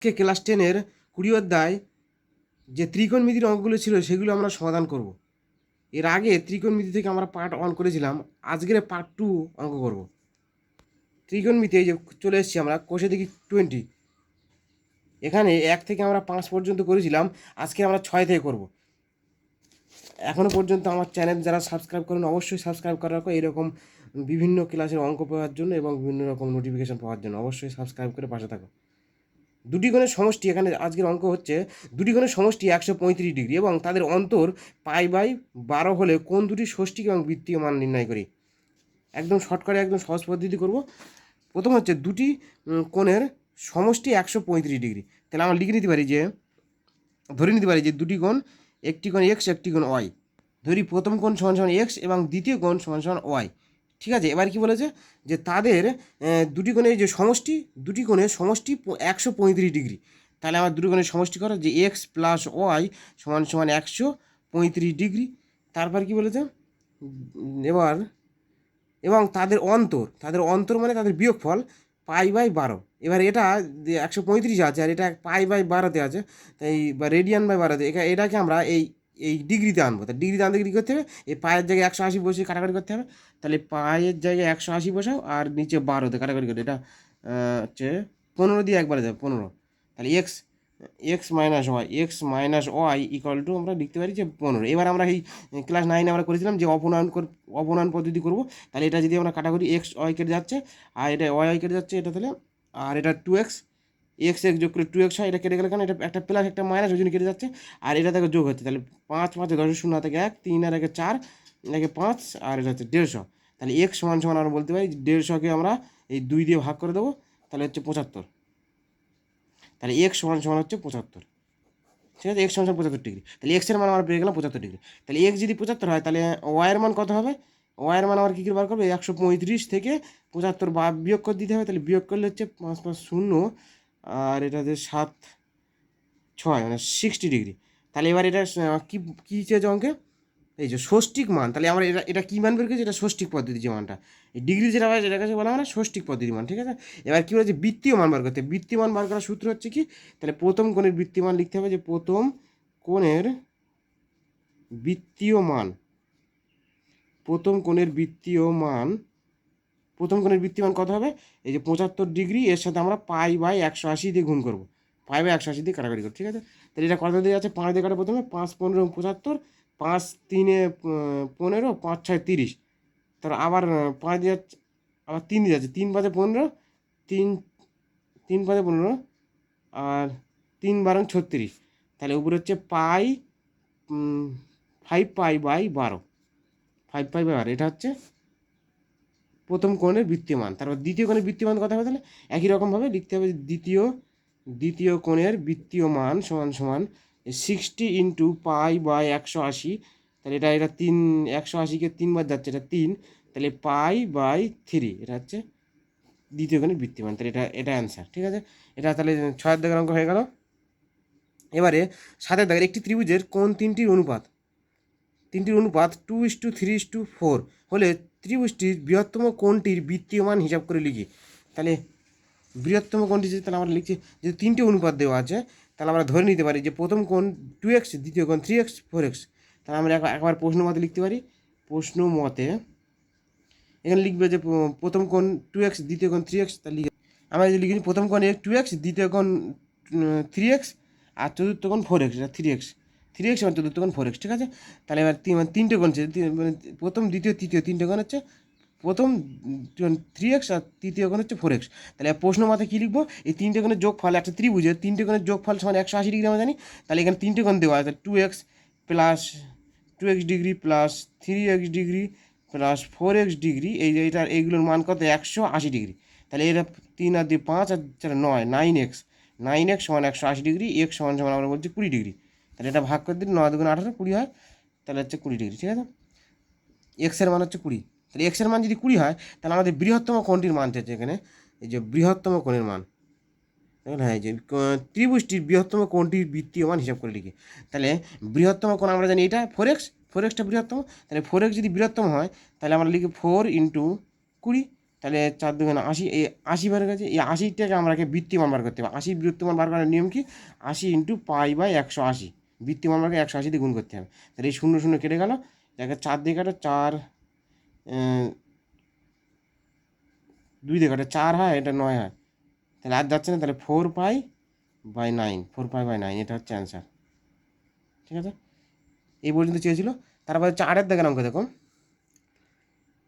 Class 10-এর 20 অধ্যায় যে ত্রিকোণমিতির অঙ্কগুলো ছিল সেগুলো আমরা সমাধান করব। এর আগে ত্রিকোণমিতি থেকে আমরা পার্ট 1 করেছিলাম, আজকের পার্ট 2 অঙ্ক করব। ত্রিকোণমিতি এই যে চলে এসেছি আমরা কোষে দেখি 20, এখানে 1 থেকে আমরা 5 পর্যন্ত করেছিলাম, আজকে আমরা 6 থেকে করব। এখনও পর্যন্ত আমার চ্যানেল যারা সাবস্ক্রাইব করেন অবশ্যই সাবস্ক্রাইব করে রাখো, এরকম বিভিন্ন ক্লাসের অঙ্ক পাওয়ার জন্য এবং বিভিন্ন রকম নোটিফিকেশান পাওয়ার জন্য অবশ্যই সাবস্ক্রাইব করে পাশে থাকো। দুটি কোণের সমষ্টি, এখানে আজকের অঙ্ক হচ্ছে দুটি কোণের সমষ্টি 135 ডিগ্রি এবং তাদের অন্তর π/12 হলে কোন দুটি ষষ্ঠী এবং বৃত্তীয় মান নির্ণয় করি। একদম শর্টকাটে একদম সহজ পদ্ধতি করব। প্রথম হচ্ছে দুটি কোণের সমষ্টি 135 ডিগ্রি, তাহলে আমরা লিখে নিতে পারি যে ধরে নিতে পারি যে দুটি কোণ, একটি কোণ এক্স একটি কোণ ওয়াই। ধরি প্রথম কোণ সমান সমান এক্স এবং দ্বিতীয় কোণ সমান সমান ওয়াই। ঠিক আছে, এবার কি বলেছে যে তাদের দুটি কোণের যে সমষ্টি, দুটি কোণের সমষ্টি 135 ডিগ্রি। তাহলে আমার দুটি কোণের সমষ্টি করো যে এক্স প্লাস ওয়াই সমান সমান 135 ডিগ্রি। তারপর কি বলেছে এবার, এবং তাদের অন্তর মানে তাদের বিয়োগফল π/12। এবার এটা 135 আছে আর এটা π/12 আছে, তাই বা রেডিয়ান/12, এটাকে আমরা এই এই ডিগ্রিতে আনবো। তা ডিগ্রিতে আনতে কী করতে হবে, এই পায়ের জায়গায় 180 বসে কাটাকাটি করতে হবে। তাহলে পায়ের জায়গায় 180 বসাও আর নিচে 12তে কাটাকাটি করতে, এটা হচ্ছে 15 দিয়ে একবারে যাবে 15। তাহলে x minus y equal to আমরা লিখতে পারি যে 15। এবার আমরা এই ক্লাস 9 আমরা করেছিলাম যে অপনয়ন পদ্ধতি করব। তাহলে এটা যদি আমরা কাটাকুটি এক্স ওয়াই কেটে যাচ্ছে আর এটা ওয়াই কেটে যাচ্ছে, এটা তাহলে আর এটা 2x, এক্স যোগ করে 2x হয়, এটা কেটে গেলে কারণ এটা একটা প্লাস একটা মাইনাস ওই জন্য কেটে যাচ্ছে। আর এটা থেকে যোগ হচ্ছে, তাহলে 5 5 10 0 থেকে 1, 3 আর 1 4, একে 5 আর এটা হচ্ছে 150। তাহলে এক্স সমান সমান আমরা বলতে পারি 150কে আমরা এই 2 দিয়ে ভাগ করে দেবো, তাহলে হচ্ছে 75। তাহলে এক্স সমান সমান হচ্ছে 75। ঠিক আছে, এক্স সমান 75 ডিগ্রি। তাহলে এক্সের মান আমরা পেয়ে গেলাম 75 ডিগ্রি। তাহলে এক্স যদি 75 হয় তাহলে ওয়াইয়ের মান কত হবে? ওয়াইয়ের মান আবার কী করে বার করবে? 135 থেকে 75 বিয়োগ করে দিতে হবে। তাহলে বিয়োগ করলে হচ্ছে 5 5 0 আর এটা হচ্ছে 7 6 মানে 60 ডিগ্রি। তাহলে এবার এটা কী কী চেয়েছে অঙ্কে? এই যে ষষ্ঠিক মান। তাহলে আমরা এটা কী মান বের করেছি? এটা ষষ্ঠিক পদ্ধতি যে মানটা, এই ডিগ্রি যেটা হয় যেটা কাছে বলা মানে ষষ্ঠিক পদ্ধতি মান। ঠিক আছে, এবার কী বলেছে বৃত্তীয় মান বার করতে। বৃত্তীয় মান বার করার সূত্র হচ্ছে কি, তাহলে প্রথম কোণের বৃত্তীয় মান লিখতে হবে যে প্রথম কোণের বৃত্তীয় মান, প্রথম কোণের বৃত্তীয় মান, প্রথম কোণের বৃত্তীয় মান কত হবে? এই যে 75 ডিগ্রি, এর সাথে আমরা π/180 দিয়ে গুণ করবো, π/180 দিয়ে কাটাকাটি করবো। ঠিক আছে, তাহলে এটা কত দিয়ে যাচ্ছে? 5 দিয়ে কাটা প্রথমে, 5 15 75, 5 3 15, 5 6 30। তারপর আবার 5 দিয়ে যাচ্ছে, আবার 3 দিয়ে যাচ্ছে, 3 5 15, 3 3 5 15 আর 3 12 36। তাহলে উপরে হচ্ছে পাই 5π/12, 5π/12। এটা হচ্ছে প্রথম কোণের বৃত্তীয় মান। তারপর দ্বিতীয় কোণের বৃত্তীয় মান কথা হবে, তাহলে একই রকমভাবে লিখতে হবে দ্বিতীয় কোণের বৃত্তীয় মান সমান সমান 60 ইন্টু π/180। তাহলে এটা 3, 180কে 3 বার যাচ্ছে, এটা 3, তাহলে π/3। এটা হচ্ছে দ্বিতীয় কোণের বৃত্তীয় মান। তাহলে এটা অ্যান্সার। ঠিক আছে, এটা তাহলে 6 দাগের অঙ্ক হয়ে গেল। এবারে 7 দাগের একটি ত্রিভুজের কোণ তিনটির অনুপাত 2:3:4 হলে ত্রিভুজটির বৃহত্তম কোণটির বৃত্তীয় মান হিসাব করে লিখি। তাহলে বৃহত্তম কোণটি যদি, তাহলে আমরা লিখছি যে 3টে অনুপাত দেওয়া আছে, তাহলে আমরা ধরে নিতে পারি যে প্রথম কোণ 2x, দ্বিতীয় কোণ 3x, 4x। তাহলে আমরা একবার প্রশ্ন মতে লিখতে পারি, প্রশ্ন মতে এখানে লিখবে যে প্রথম কোণ 2x, দ্বিতীয় কোণ 3x। তাহলে আমরা যদি লিখেছি প্রথম কোণ 2x, দ্বিতীয় কোণ 3x আর চতুর্থ কোণ 4x, এটা 3x এবং চতুর্থ কোণ 4x। ঠিক আছে, তাহলে এবার তিনটে কোণ আছে, মানে প্রথম দ্বিতীয় তৃতীয় তিনটে কোণ হচ্ছে প্রথম 3x আর তৃতীয় কোণ হচ্ছে 4x। তাহলে প্রশ্ন মতে কী লিখবো? এই তিনটে কোণের যোগফল, একটা ত্রিভুজের তিনটে কোণের যোগফল সমান 180 ডিগ্রি আমরা জানি। তাহলে এখানে তিনটে কোণ দেওয়া আছে, 2x plus 2x degree plus 3x degree plus 4x degree. এইগুলোর মান কত? 180 ডিগ্রি। তাহলে এটা 3 আর 2 5 আর 4 9, 9x সমান 180 ডিগ্রি। এক্স সমান সমান আমরা বলছি 20 ডিগ্রি। তাহলে এটা ভাগ করে দিলে 9 2 18 20 হয়, তাহলে হচ্ছে 20 ডিগ্রি। ঠিক আছে, এক্সের মান হচ্ছে 20। তাহলে এক্সের মান যদি 20 হয়, তাহলে আমাদের বৃহত্তম কোণটির মান হচ্ছে এখানে এই যে বৃহত্তম কোণের মান। হ্যাঁ, এই যে ত্রিভুজটির বৃহত্তম কোণটির বৃত্তীয় মান হিসাব করে লিখি। তাহলে বৃহত্তম কোণ আমরা জানি এটা 4x টা বৃহত্তম। তাহলে 4x যদি বৃহত্তম হয়, তাহলে আমরা লিখি 4 × 20, তাহলে 4×2 80, এই 80 বার গেছে। এই 80টাকে আমাকে বৃত্তীয়মান বার করতে হবে। 80 বৃত্তীয়মান বার করার নিয়ম কি? 80 × π/180, বৃত্তীয়মান বারকে 180 দিয়ে গুণ করতে হবে। তাহলে এই 0 0 কেটে গেল, দেখে 4 দিয়ে কাটো, 4 2 দিয়ে কাটো, 4 হয়, এটা 9 হয়, তাহলে আর যাচ্ছে না, তাহলে 4π/9, 4π/9 এটা হচ্ছে অ্যান্সার। ঠিক আছে, এই পর্যন্ত চেয়েছিল। তারপরে 4-এর দাগের অঙ্ক দেখো,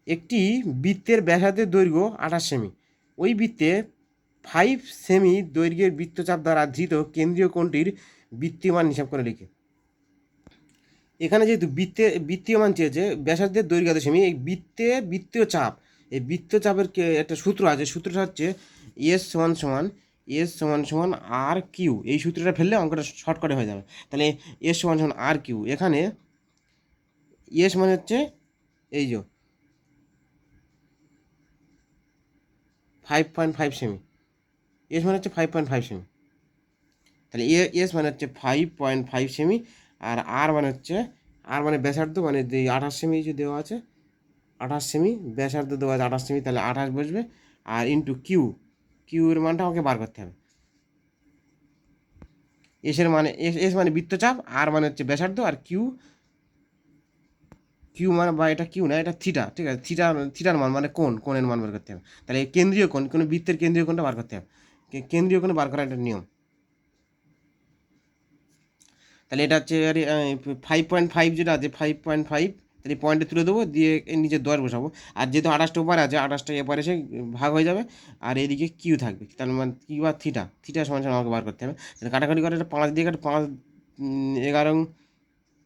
একটি বৃত্তের ব্যাসার্ধের দৈর্ঘ্য 28 সেমি, ওই বৃত্তে 5 সেমি দৈর্ঘ্যের বৃত্তচাপ দ্বারা ধৃত কেন্দ্রীয় কোণটির বৃত্তীয়মান হিসাব করে লিখে। এখানে যেহেতু বৃত্তীয় মান চেয়েছে, ব্যাসার্ধের দৈর্ঘ্য 28 সেমি, এই বৃত্তীয় চাপ, এই বৃত্তচাপের একটা সূত্র আছে, সূত্রটা হচ্ছে S=R কিউ। এই সূত্রটা ফেললে অঙ্কটা শর্টকাটে হয়ে যাবে। তাহলে S=R কিউ, এখানে এস মানে হচ্ছে এই যে 5.5 সেমি, এস মানে হচ্ছে 5.5 সেমি, তাহলে এস মানে হচ্ছে 5.5 সেমি, আর আর মানে ব্যাসার্ধ, মানে 28 সেমি যে দেওয়া আছে, 28 সেমি ব্যাসার্ধ দেওয়া আছে 28 সেমি, তাহলে 28 বসবে, আর ইন্টু কিউ এর মানটা আমাকে বার করতে হবে। এস মানে বৃত্তচাপ, আর মানে হচ্ছে ব্যাসার্ধ, আর কিউ মানে, বা এটা কিউ না, এটা থিটা, ঠিক আছে, থিটার মান মানে কোণের মান বার করতে হবে। তাহলে কেন্দ্রীয় কোণ, কোনো বৃত্তের কেন্দ্রীয় কোণটা বার করতে হবে, কেন্দ্রীয় কোণ বার করার একটা নিয়ম। তাহলে এটা হচ্ছে 5.5, যেটা আছে 5.5, তাহলে পয়েন্টে তুলে দেবো, দিয়ে এর নিচে 10 বসাবো, আর যেহেতু 28টা উপরে আছে, 28টা এপারে এসে ভাগ হয়ে যাবে, আর এদিকে কিউ থাকবে, তাহলে মানে কিউ আর থিটা সমান সমান আমাকে বার করতে হবে। তাহলে কাটাকাটি করে, এটা 5 দিয়ে কাটে, 5 11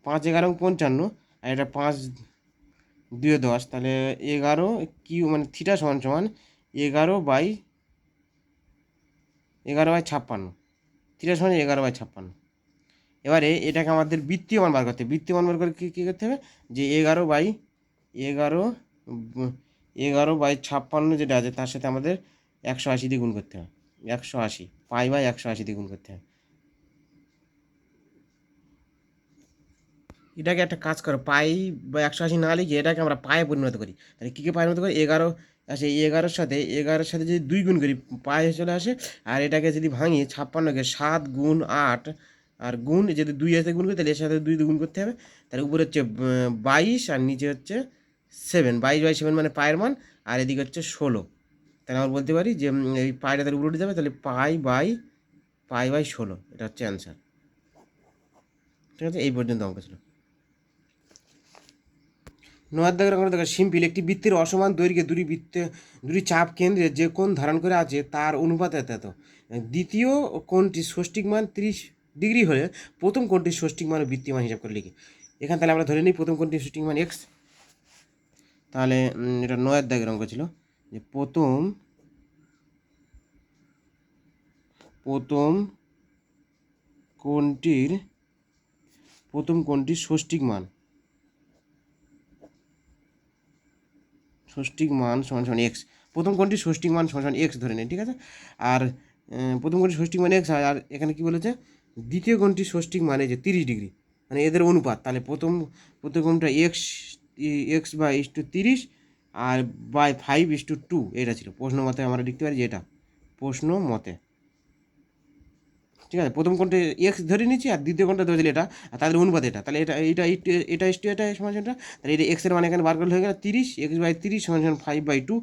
5 11 55, আর এটা 5 2 10, তাহলে 11 কিউ মানে থিটা সমান সমান 11/56, থিটা সমান 11/56। এবারে এটাকে আমাদের বৃত্তীয় মান বার করতে হবে। বৃত্তীয় মান বার করে কী করতে হবে, যে 11/56 যেটা আছে, তার সাথে আমাদের 180 দিয়ে গুণ করতে হবে, 180 π/180 দিয়ে গুণ করতে হবে। এটাকে একটা কাজ করো, π/180 না লিখে এটাকে আমরা পায়ে পরিণত করি। তাহলে কী পরিণত করি, 11 আসে, 11-এর সাথে যদি 2 গুণ করি, পায়ে চলে আসে, আর এটাকে যদি ভাঙি, 56কে 7 গুণ 8, আর গুণ যদি 2 এর সাথে গুণ করি, তাহলে এর সাথে 2 দিয়ে গুণ করতে হবে। তাহলে উপরে হচ্ছে 22, আর নিচে হচ্ছে 7, 22/7 মানে পায়ের মান, আর এদিকে হচ্ছে 16। তাহলে আমরা বলতে পারি যে এই পায়েটা তাহলে উপরে উঠে যাবে, তাহলে পাই বাই 16, এটা হচ্ছে অ্যান্সার। ঠিক আছে, এই পর্যন্ত অঙ্ক ছিল। 9 দাগের অঙ্ক দেখো, সিম্পল, একটি বৃত্তের অসমান দৈর্ঘ্যে দুটি চাপ কেন্দ্রে যে কোণ ধারণ করে আছে তার অনুপাত এত। দ্বিতীয় কোণটির ষষ্ঠিক মান 30 ডিগ্রি হলে প্রথম কোণটির ষষ্ঠিক মান ও বৃত্তীয় মান হিসাব করে লিখি। এখানে তাহলে আমরা ধরে নিই প্রথম কোণটির ষষ্ঠিক মান এক্স। তাহলে এটা 9 দাগের অঙ্ক ছিল, যে প্রথম কোণটির ষষ্ঠিক মান সমান সমান এক্স। প্রথম কোণটির ষষ্ঠিক মান সমান সমান এক্স ধরে নেই, ঠিক আছে। আর প্রথম কোণটির ষষ্ঠিক মান এক্স হয়, আর এখানে কি বলেছে, দ্বিতীয় কোণটির ষষ্ঠিক মানে যে 30 ডিগ্রি, মানে এদের অনুপাত। তাহলে প্রথম কোণটা x/30, আর by5:2, এটা ছিল প্রশ্ন মতে, আমরা লিখতে পারি যে এটা প্রশ্ন মতে। ঠিক আছে, প্রথম কোণটা এক্স ধরে নিচ্ছি, আর দ্বিতীয় কোণটা ধরেছিল এটা, আর তাদের অনুপাত এটা, তাহলে এটা সমান এটা, তাহলে এটা এক্সের মানে এখানে বার করলে হয়ে গেল 30, x/30 সমান সমান 5/2।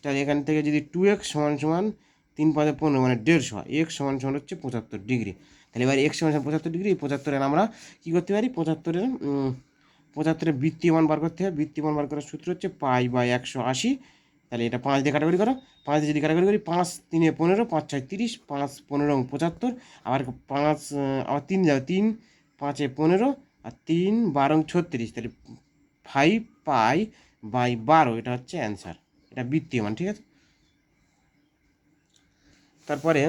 তাহলে এখান থেকে যদি 2x সমান সমান 3×5=15, মানে 150, এক্স সমান সমান হচ্ছে 75 ডিগ্রি। তাহলে এবার এক্স সমান সমান 75 ডিগ্রি, 75-এর আমরা কী করতে পারি, 75-এর বৃত্তীয় মান বার করতে হবে। বৃত্তীয় মান বার করার সূত্র হচ্ছে π/180। তাহলে এটা 5 দিয়ে কাটাকাটি করো, 5 দিয়ে যদি কাটাকাটি করি, 5 3 15, 5 6 30, 5 15 75, আবার 5 আবার 3 যাবে, 3 5 15, আর 3 12 36, তাহলে 5π/12, এটা হচ্ছে অ্যান্সার, এটা বৃত্তীয় মান। ঠিক আছে, তারপরে